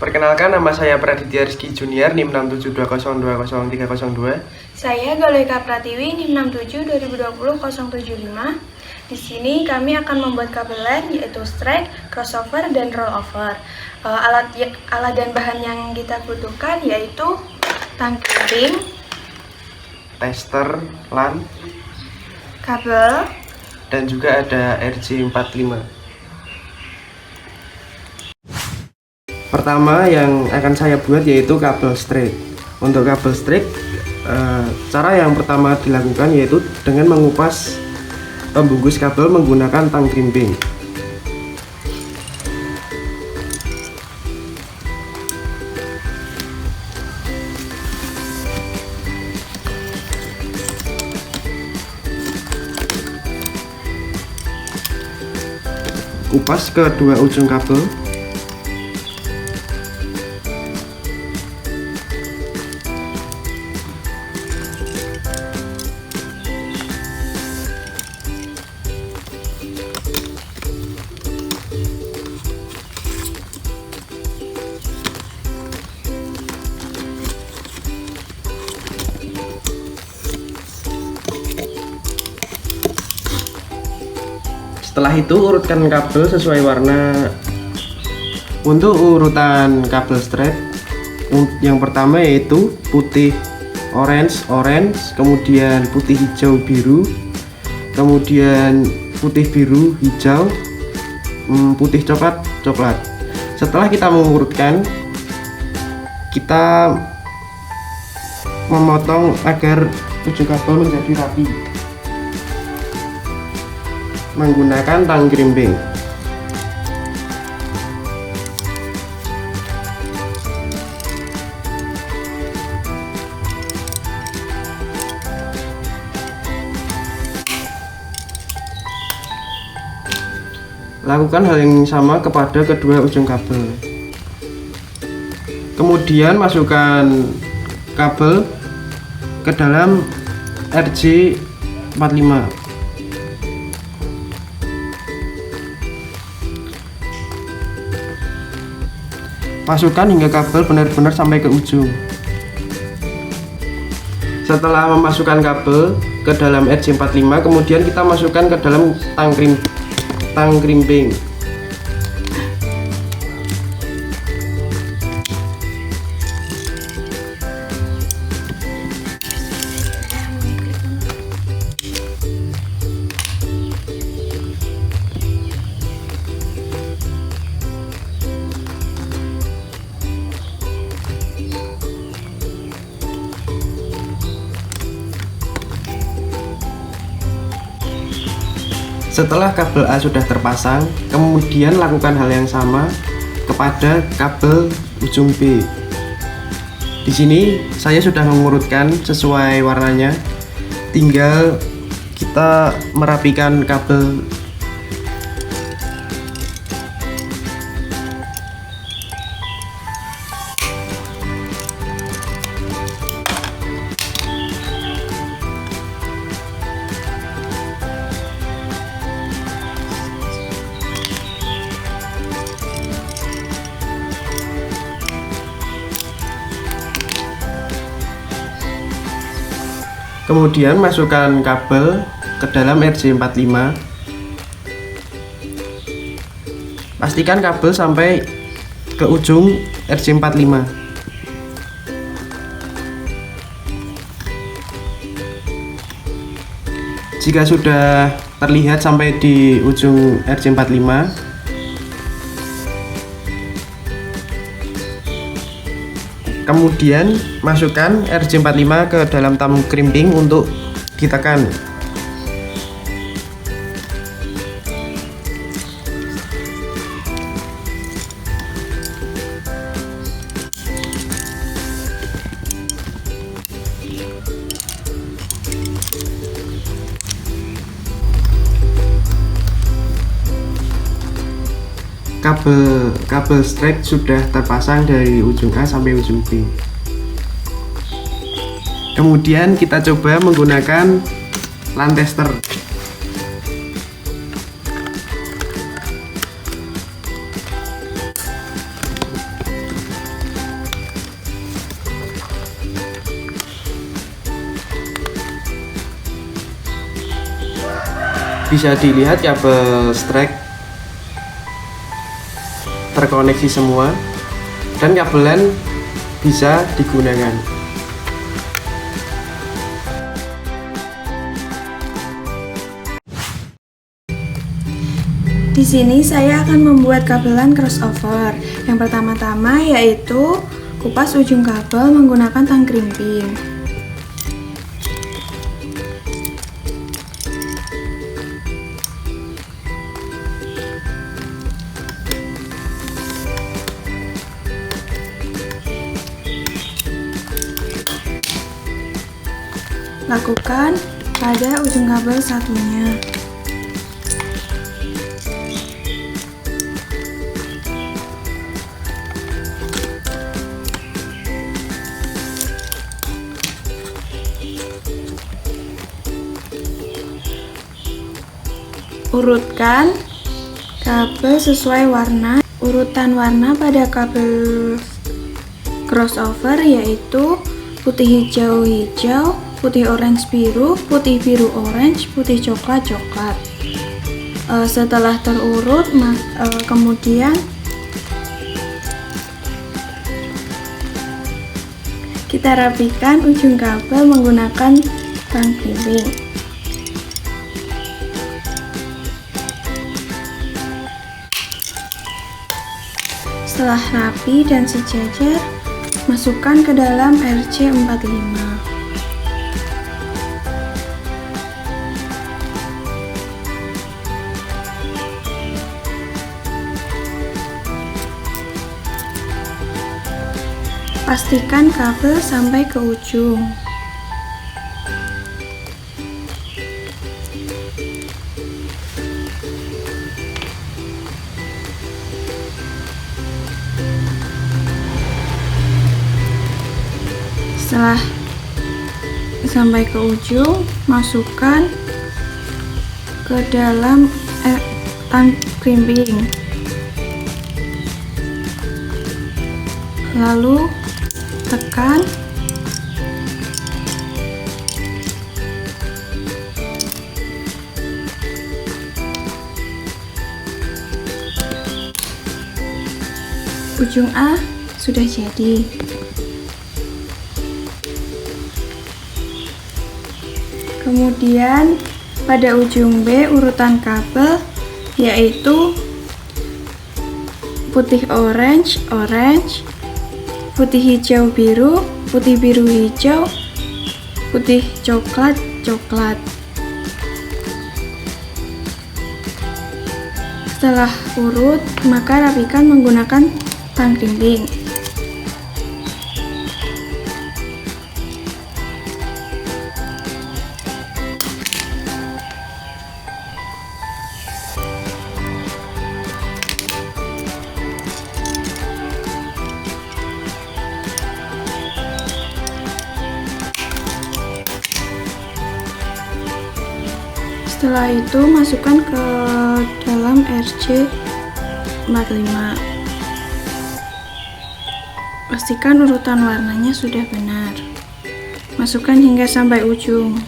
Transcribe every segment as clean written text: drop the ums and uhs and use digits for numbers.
Perkenalkan, nama saya Praditya Rizky Junior, NIM 672020302. Saya Galoika Pratiwi, NIM 67202075. Di sini kami akan membuat kabel LAN, yaitu strike, crossover, dan rollover. Alat dan bahan yang kita butuhkan yaitu tangkring, Tester LAN, kabel, dan juga ada RJ45. Pertama yang akan saya buat yaitu kabel strike. Untuk kabel strike, cara yang pertama dilakukan yaitu dengan mengupas pembungkus kabel menggunakan tang crimping. Kupas kedua ujung kabel. Setelah itu urutkan kabel sesuai warna. Untuk urutan kabel strap, yang pertama yaitu putih orange, kemudian putih hijau biru, kemudian putih biru hijau, putih coklat. Setelah kita mengurutkan, kita memotong agar ujung kabel menjadi rapi menggunakan tang crimping. Lakukan hal yang sama kepada kedua ujung kabel. Kemudian masukkan kabel ke dalam RJ45. Masukkan hingga kabel benar-benar sampai ke ujung. Setelah memasukkan kabel ke dalam RJ45, kemudian kita masukkan ke dalam tang crimping. Setelah kabel A sudah terpasang, kemudian lakukan hal yang sama kepada kabel ujung B. Di sini saya sudah mengurutkan sesuai warnanya. Tinggal kita merapikan kabel. Kemudian masukkan kabel ke dalam RJ45. Pastikan kabel sampai ke ujung RJ45. Jika sudah terlihat sampai di ujung RJ45, kemudian masukkan RJ45 ke dalam tang crimping untuk ditekan. Kabel strike sudah terpasang dari ujung A sampai ujung B. Kemudian kita coba menggunakan LAN tester. Bisa dilihat kabel strike terkoneksi semua dan kabel LAN bisa digunakan. Di sini saya akan membuat kabel LAN crossover. Yang pertama-tama yaitu kupas ujung kabel menggunakan tang krimping. Lakukan pada ujung kabel satunya. Urutkan kabel sesuai warna. Urutan warna pada kabel crossover yaitu putih hijau hijau, putih orange biru, putih biru orange, putih coklat coklat. Setelah terurut, kemudian kita rapikan ujung kabel menggunakan tang krimping. Setelah rapi dan sejajar, masukkan ke dalam RJ45. Pastikan kabel sampai ke ujung. Setelah sampai ke ujung, masukkan ke dalam tang krimping. Lalu tekan ujung A sudah jadi. Kemudian pada ujung B urutan kabel yaitu putih orange orange, putih hijau biru, putih biru hijau, putih coklat coklat. Setelah urut, maka rapikan menggunakan tang krimping. Setelah itu masukkan ke dalam RJ45. Pastikan urutan warnanya sudah benar. Masukkan hingga sampai ujung.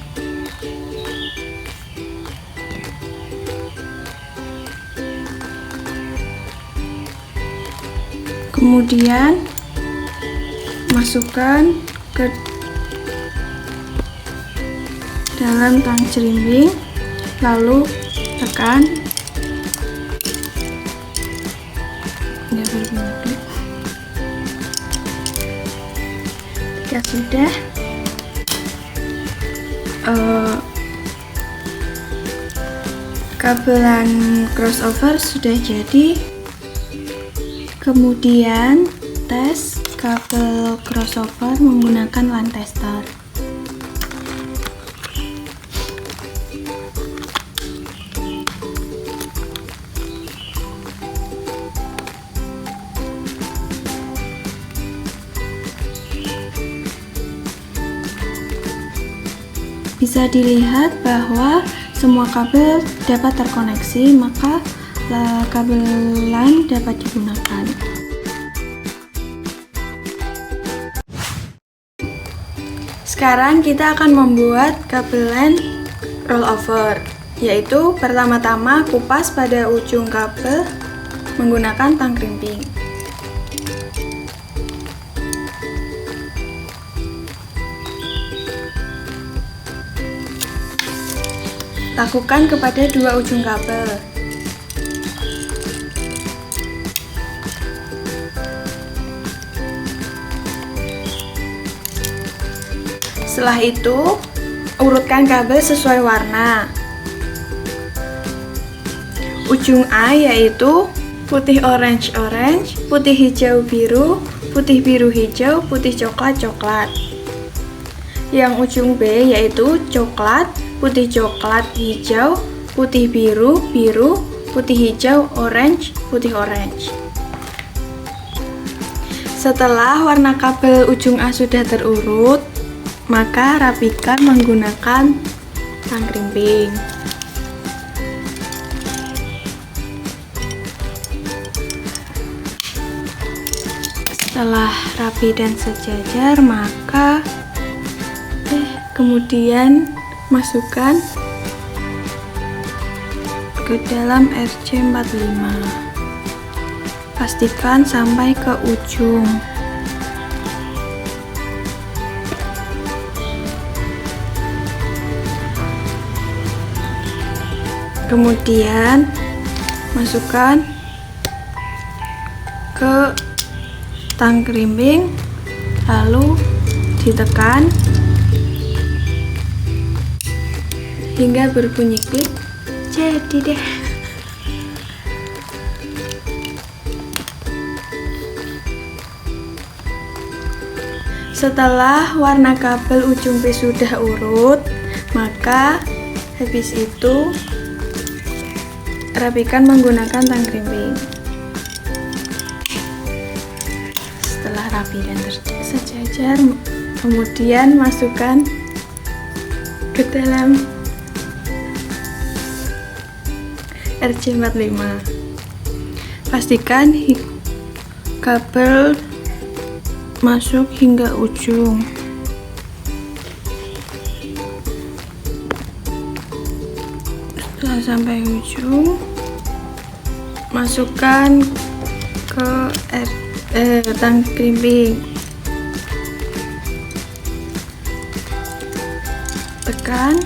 Kemudian masukkan ke dalam tang krimping. Lalu tekan jika sudah kabelan crossover sudah jadi. Kemudian tes kabel crossover menggunakan LAN tester. Bisa dilihat bahwa semua kabel dapat terkoneksi, maka kabel LAN dapat digunakan. Sekarang kita akan membuat kabel LAN rollover. yaitu pertama-tama kupas pada ujung kabel menggunakan tang krimping. Lakukan kepada dua ujung kabel. Setelah itu, urutkan kabel sesuai warna. Ujung A yaitu putih orange, putih hijau biru, putih biru hijau, putih coklat coklat. Yang ujung B yaitu coklat, putih coklat hijau, putih biru biru, putih hijau orange, putih orange. Setelah warna kabel ujung A sudah terurut, maka rapikan menggunakan tang krimping. Setelah rapi dan sejajar, maka kemudian masukkan ke dalam RC45. Pastikan sampai ke ujung. Kemudian masukkan ke tang krimping, lalu ditekan hingga berbunyi klik. Jadi deh. Setelah warna kabel ujung B sudah urut, maka habis itu rapikan menggunakan tang krimping. Setelah rapi dan sejajar, kemudian masukkan ke dalam RC45. Pastikan kabel masuk hingga ujung. Setelah sampai ujung, masukkan ke tang krimping. Tekan.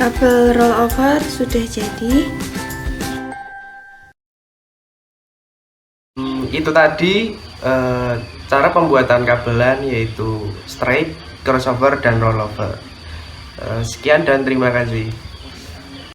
Kabel rollover sudah jadi. Itu tadi cara pembuatan kabelan, yaitu straight, crossover, dan rollover. Sekian dan terima kasih.